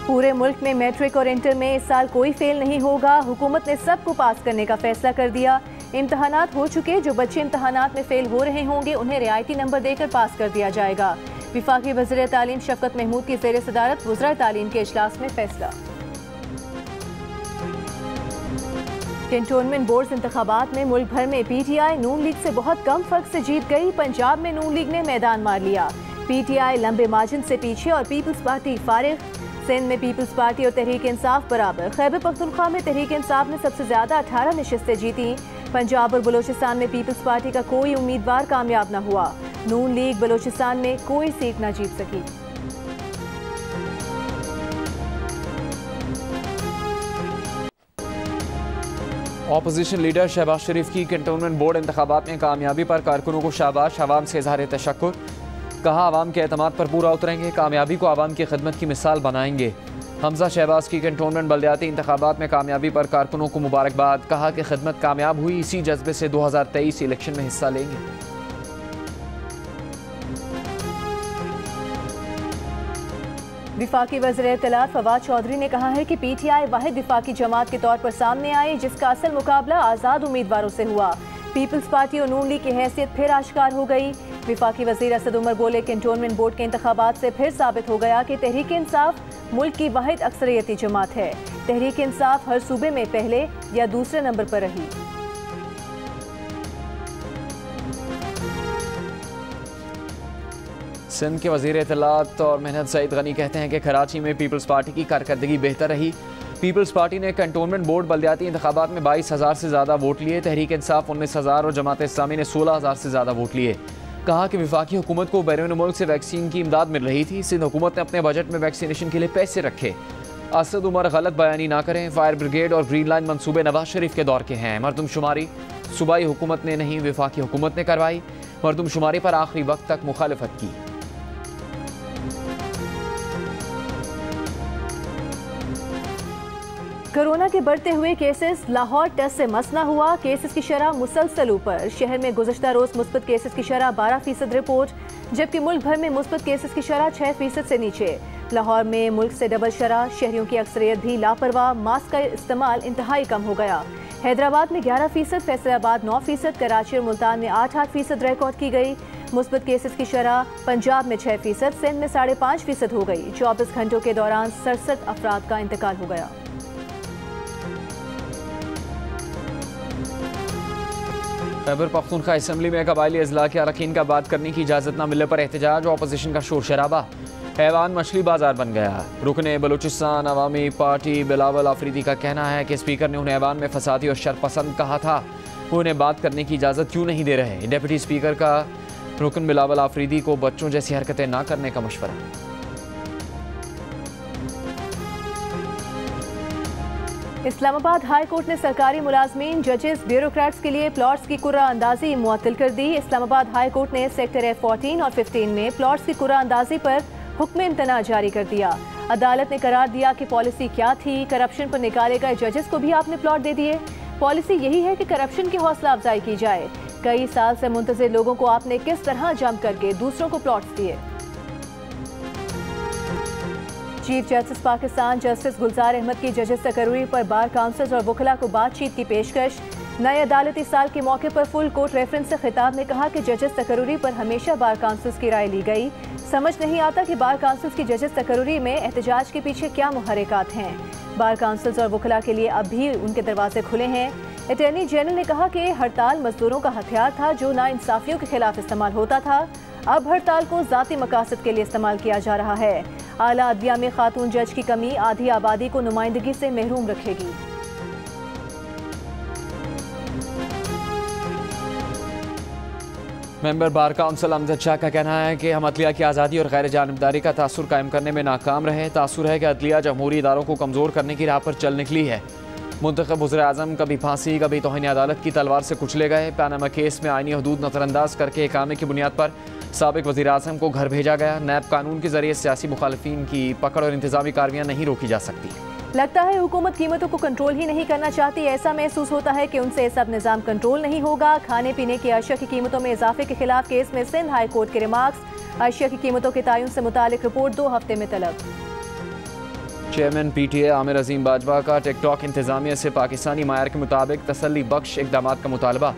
पूरे मुल्क में मैट्रिक और इंटर में इस साल कोई फेल नहीं होगा। हुकूमत ने सबको पास करने का फैसला कर दिया। इम्तहानात हो चुके जो बच्चे इम्तहानात में फेल हो रहे होंगे उन्हें रियायती नंबर देकर पास कर दिया जाएगा। विफाकी वज़ीर तालीम शफकत महमूद की ज़ेर सदारत वज़राए तालीम के इजलास में फैसला। कैंटोनमेंट बोर्ड इंतखाबात में मुल्क भर में PTI नून लीग से बहुत कम फर्क से जीत गई। पंजाब में नून लीग ने मैदान मार लिया। PTI लंबे मार्जिन से पीछे और पीपल्स पार्टी फारिग। सिंध में पीपल्स पार्टी और तहरीक इंसाफ बराबर। खैबर पख्तूनख्वा में तहरीक इंसाफ ने सबसे ज्यादा 18 नशिस्तें जीती। पंजाब और बलोचिस्तान में पीपल्स पार्टी का कोई उम्मीदवार कामयाब न हुआ। नून लीग बलोचिस्तान में कोई सीट न जीत सकी। ऑपोजिशन लीडर शहबाज शरीफ की कैंटोनमेंट बोर्ड इंतखाबात में कामयाबी पर कारकुनों को शाबाश। आवाम से इजहार तशक्कुर। कहा आवाम के एतमाद पर पूरा उतरेंगे, कामयाबी को आवाम की खिदमत की मिसाल बनाएंगे। हमजा शहबाज की कैंटोनमेंट बल्दियाती इंतखाबात में कामयाबी पर कारकुनों को मुबारकबाद। कहा कि खिदमत कामयाब हुई, इसी जज्बे से 2023 इलेक्शन में हिस्सा लेंगे। विफाकी वज़ीर इत्तलात फवाद चौधरी ने कहा है कि PTI वाहिद विफाकी जमात के तौर पर सामने आई जिसका असल मुकाबला आज़ाद उम्मीदवारों से हुआ। पीपल्स पार्टी और नून लीग की हैसियत फिर आश्कार हो गई। विफाकी वज़ीर असद उमर बोले कैंटोनमेंट बोर्ड के इंतखाबात से फिर साबित हो गया कि तहरीक इंसाफ मुल्क की वाहिद अक्सरियती जमात है। तहरीक इंसाफ हर सूबे में पहले या दूसरे नंबर पर रही। सिंध के वज़ीर इत्तलात और मेहनत सईद गनी कहते हैं कि कराची में पीपल्स पार्टी की कारकर्दगी बेहतर रही। पीपल्स पार्टी ने कैंटोनमेंट बोर्ड बल्दियाती इंतखाबात में 22,000 से ज़्यादा वोट लिए। तहरीक इंसाफ 19,000 और जमात इस्लामी ने 16,000 से ज़्यादा वोट लिए। कहा कि विफाकी हुकूमत को बैरून मुल्क से वैक्सीन की इमदाद मिल रही थी। सिंध हुकूमत ने अपने बजट में वैक्सीनेशन के लिए पैसे रखे। असद उमर गलत बयानी ना करें। फायर ब्रिगेड और ग्रीन लाइन मनसूबे नवाज शरीफ के दौर के हैं। मरदमशुमारी सूबाई हुकूमत ने नहीं विफाकी हुकूमत ने करवाई। मरदमशुमारी पर आखिरी वक्त तक मुखालफत की। कोरोना के बढ़ते हुए केसेस, लाहौर टेस्ट से मसला हुआ। केसेस की शरह मुसलसल ऊपर। शहर में गुज़श्ता रोज मुस्बत केसेस की शरह 12% रिपोर्ट, जबकि मुल्क भर में मुस्बत केसेस की शरह 6% से नीचे। लाहौर में मुल्क से डबल शरह। शहरियों की अक्सरियत भी लापरवाह। मास्क का इस्तेमाल इंतहाई कम हो गया। हैदराबाद में 11%, फैसलाबाद 9%, कराची और मुल्तान में 8% रिकॉर्ड की गई। मुस्बत केसेस की शरह पंजाब में 6%, सिंध में 5.5% हो गई। 24 घंटों के दौरान 67 अफराद का इंतकाल हो गया। खैबर पख्तूनख्वा असम्बली में कबायली अजला के अरकान का बात करने की इजाज़त न मिलने पर एहतजाज। ऑपोजिशन का शोर शराबा। हैवान मछली बाजार बन गया। रुकने बलूचिस्तान अवामी पार्टी बिलावल आफरीदी का कहना है कि स्पीकर ने उन्हें हैवान में फसादी और शरपसंद कहा था, वो उन्हें बात करने की इजाज़त क्यों नहीं दे रहे। डिप्टी स्पीकर का रुकन बिलावल आफरीदी को बच्चों जैसी हरकतें ना करने का मशवरा। इस्लामाबाद हाई कोर्ट ने सरकारी मुलाजमीन, जजेस, ब्यूरोक्रेट्स के लिए प्लॉट्स की कुर्रा अंदाजी मुअत्तल कर दी। इस्लामाबाद हाई कोर्ट ने सेक्टर F14 और 15 में प्लॉट्स की कुर्रा अंदाजी पर हुक्म इम्तना जारी कर दिया। अदालत ने करार दिया कि पॉलिसी क्या थी। करप्शन पर निकाले गए जजेस को भी आपने प्लॉट दे दिए। पॉलिसी यही है कि करप्शन की हौसला अफजाई की जाए। कई साल से मुंतज़िर लोगों को आपने किस तरह जम करके दूसरों को प्लॉट्स दिए। चीफ जस्टिस पाकिस्तान जस्टिस गुलजार अहमद की जजेस तकर्री पर बार काउंसिल और वकला को बातचीत की पेशकश। नए अदालती साल के मौके पर फुल कोर्ट रेफरेंस से खिताब ने कहा कि जजेस तकर्री पर हमेशा बार काउंसिल की राय ली गई। समझ नहीं आता कि बार काउंसिल की जजेस तकर्री में एहतजाज के पीछे क्या मुहर्रिकात हैं। बार काउंसिल और वकला के लिए अब भी उनके दरवाजे खुले हैं। अटॉर्नी जनरल ने कहा कि हड़ताल मजदूरों का हथियार था जो नाइंसाफियों के खिलाफ इस्तेमाल होता था। अब हड़ताल को ज़ाती मकासद के लिए इस्तेमाल किया जा रहा है। आला अदलिया में खातून जज की कमी आधी आबादी को नुमाइंदगी से महरूम रखेगी। Member bar council Amjad Shah का कहना है कि हम अदलिया की आज़ादी और गैर जानिबदारी का तासुर कायम करने में नाकाम रहे। तासुर है कि अदलिया जमहूरी इदारों को कमज़ोर करने की राह पर चल निकली है। मुंतखब वज़ीर आज़म कभी फांसी कभी तौहीन अदालत की तलवार से कुचले गए। पनामा केस में आईनी हदूद नज़रअंदाज करके इकामे की बुनियाद पर साबिक वज़ीर आज़म को घर भेजा गया। नैब कानून के जरिए सियासी मुखालिफिन की पकड़ और इंतजामी कार्रवाइयाँ नहीं रोकी जा सकती। लगता है हुकूमत कीमतों को कंट्रोल ही नहीं करना चाहती। ऐसा महसूस होता है कि उनसे सब निज़ाम कंट्रोल नहीं होगा। खाने पीने की अशिया की कीमतों में इजाफे के खिलाफ केस में सिंध हाई कोर्ट के रिमार्क्स। अशिया की कीमतों के तयन से मुतालिक रिपोर्ट 2 हफ्ते में तलब। चेयरमैन PTA आमिर अजीम बाजवा का टिकटॉक इंतजामिया से पाकिस्तानी मायार के मुताबिक तसल्ली बख्श इक़दामात का मुतालबा।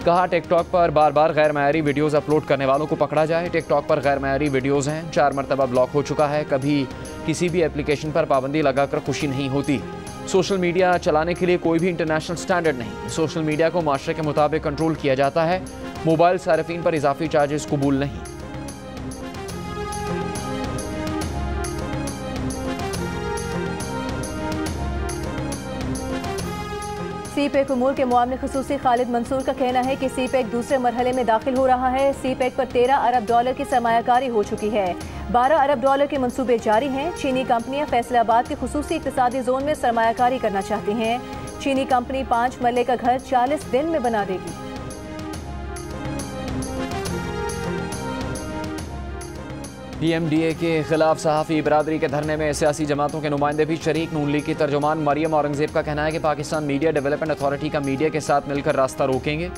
कहा टिकटॉक पर बार बार गैर मायारी वीडियोज़ अपलोड करने वालों को पकड़ा जाए। टिकटॉक पर गैर मायारी वीडियोज़ हैं, 4 मरतबा ब्लॉक हो चुका है। कभी किसी भी एप्लीकेशन पर पाबंदी लगाकर खुशी नहीं होती। सोशल मीडिया चलाने के लिए कोई भी इंटरनेशनल स्टैंडर्ड नहीं। सोशल मीडिया को माशरे के मुताबिक कंट्रोल किया जाता है। मोबाइल सार्फिन पर इजाफी चार्जेस कबूल नहीं। सीपेक उमूर के मुआवने खुसूसी खालिद मंसूर का कहना है कि सीपेक दूसरे मरहले में दाखिल हो रहा है। सीपेक पर $13 अरब की सरमायाकारी हो चुकी है। $12 अरब के मंसूबे जारी हैं। चीनी कंपनियां फैसलाबाद के खुसूसी इक्तिसादी जोन में सरमायाकारी करना चाहती हैं। चीनी कंपनी 5 मरले का घर 40 दिन में बना देगी। PMDA के खिलाफ सहाफ़ी बरादरी के धरने में सियासी जमातों के नुमाइंदे भी शरीक। नून लीग की तर्जुमान मरियम औरंगजेब का कहना है कि पाकिस्तान मीडिया डेवलपमेंट अथॉरिटी का मीडिया के साथ मिलकर रास्ता रोकेंगे।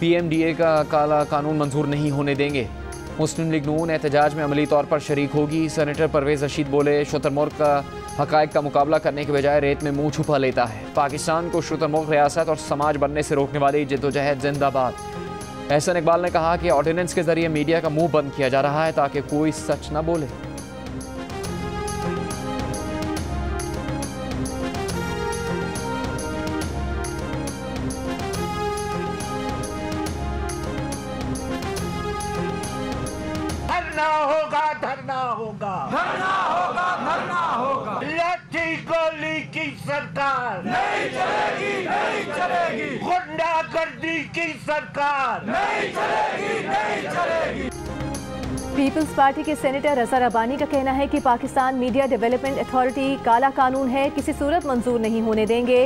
PMDA का काला कानून मंजूर नहीं होने देंगे। मुस्लिम लीग नून एहतजाज में अमली तौर पर शरीक होगी। सेनेटर परवेज रशीद बोले, शुतुरमुर्ग का हक़ाइक़ का मुकाबला करने के बजाय रेत में मुँह छुपा लेता है। पाकिस्तान को शुतुरमुर्ग रियासत और समाज बनने से रोकने वाली जद्दोजहद जिंदाबाद। एहसन इकबाल ने कहा कि ऑर्डिनेंस के जरिए मीडिया का मुंह बंद किया जा रहा है ताकि कोई सच न बोले। धरना होगा, धरना होगा, धरना होगा, धरना होगा। लाठी गोली की सरकार नहीं चलेगी, नहीं चलेगी। गुंडागर्दी की सरकार नहीं चलेगी, नहीं चलेगी। पीपल्स पार्टी के सेनेटर रज़ा रब्बानी का कहना है कि पाकिस्तान मीडिया डेवलपमेंट अथॉरिटी काला कानून है, किसी सूरत मंजूर नहीं होने देंगे।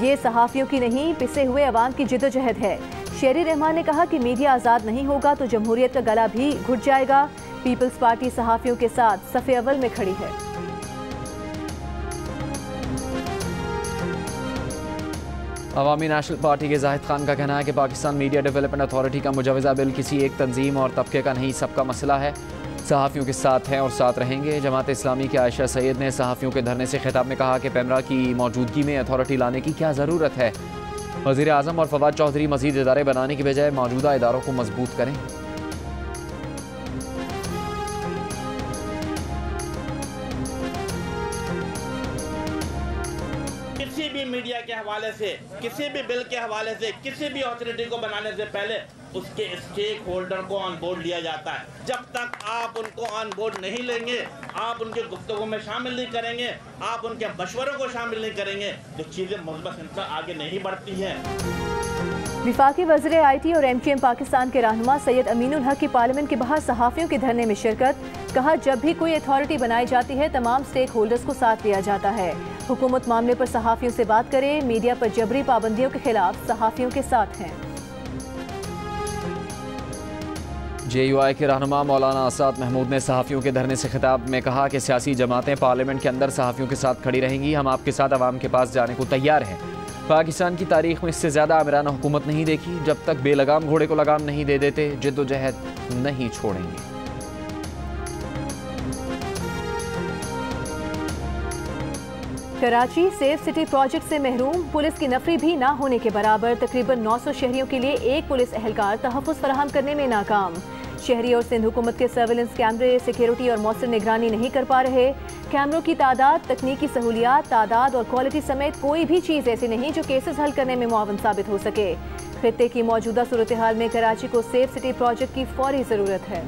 ये सहाफ़ियों की नहीं, पिसे हुए अवाम की जिद्दोजहद है। शेरी रहमान ने कहा कि मीडिया आज़ाद नहीं होगा तो जमहूरियत का गला भी घुट जाएगा। पीपल्स पार्टी सहाफ़ियों के साथ सफ़े अव्वल में खड़ी है। अवामी नेशनल पार्टी के जाहिद खान का कहना है कि पाकिस्तान मीडिया डेवलपमेंट अथॉरिटी का मुजवज़ा बिल किसी एक तंजीम और तबके का नहीं, सबका मसला है। सहाफ़ियों के साथ हैं और साथ रहेंगे। जमात इस्लामी के आयशा सैयद ने सहाफ़ियों के धरने से खिताब में कहा कि पैमरा की मौजूदगी में अथॉरिटी लाने की क्या ज़रूरत है। वज़ीर आज़म और फवाद चौधरी मज़ीद इदारे बनाने की बजाय मौजूदा इदारों को मजबूत करें। किसी भी मीडिया के हवाले से, किसी भी बिल के हवाले से, किसी भी अथॉरिटी को बनाने से पहले उसके स्टेक होल्डर को ऑन बोर्ड लिया जाता है। जब तक आप उनको ऑन बोर्ड नहीं लेंगे, आप उनके गुफ्तगू में शामिल नहीं करेंगे, आप उनके मशवरों को शामिल नहीं करेंगे, जो चीज़ें मुस्बत सिलसिला आगे नहीं बढ़ती हैं। विफाकी वज़ीर IT और MQM पाकिस्तान के रहनुमा सैयद अमीनुल हक की पार्लियामेंट के बाहर सहाफ़ियों के धरने में शिरकत। कहा, जब भी कोई अथॉरिटी बनाई जाती है तमाम स्टेक होल्डर्स को साथ लिया जाता है। हुकूमत मामले पर सहाफ़ियों से बात करे, मीडिया पर जबरी पाबंदियों के खिलाफ सहाफ़ियों के साथ हैं। JUI के रहनुमा मौलाना असाद महमूद ने सहाफ़ियों के धरने से खिताब में कहा कि सियासी जमातें पार्लियामेंट के अंदर सहाफ़ियों के साथ खड़ी रहेंगी। हम आपके साथ आवाम के पास जाने को तैयार हैं। पाकिस्तान की तारीख में इससे ज़्यादा आमिराना हुकूमत नहीं देखी। जब तक बेलगाम घोड़े को लगाम नहीं दे देते, जिद्दोजहद नहीं छोड़ेंगे। कराची सेफ सिटी प्रोजेक्ट से महरूम, पुलिस की नफरी भी ना होने के बराबर। तकरीबन 900 शहरियों के लिए एक पुलिस एहलकार तहफ़्फ़ुज़ फराहम करने में नाकाम। शहरी और सिंध हुकूमत के सर्विलेंस कैमरे सिक्योरिटी और मौसर निगरानी नहीं कर पा रहे। कैमरों की तादाद, तकनीकी सहूलियात, तादाद और क्वालिटी समेत कोई भी चीज़ ऐसी नहीं जो केसेस हल करने में मुआवन साबित हो सके। खित्ते की मौजूदा सूरत हाल में कराची को सेफ सिटी प्रोजेक्ट की फौरी ज़रूरत है।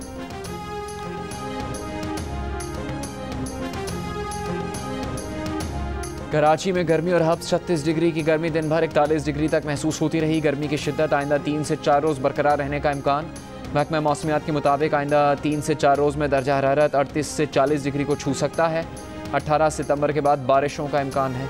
कराची में गर्मी और हब्स 36 डिग्री की गर्मी दिन भर 41 डिग्री तक महसूस होती रही। गर्मी की शिद्दत आइंदा 3 से 4 रोज़ बरकरार रहने का इम्कान। महकमा मौसमियात के मुताबिक आइंदा 3 से 4 रोज़ में दर्जा हरारत 38 से 40 डिग्री को छू सकता है। 18 सितंबर के बाद बारिशों का इम्कान है।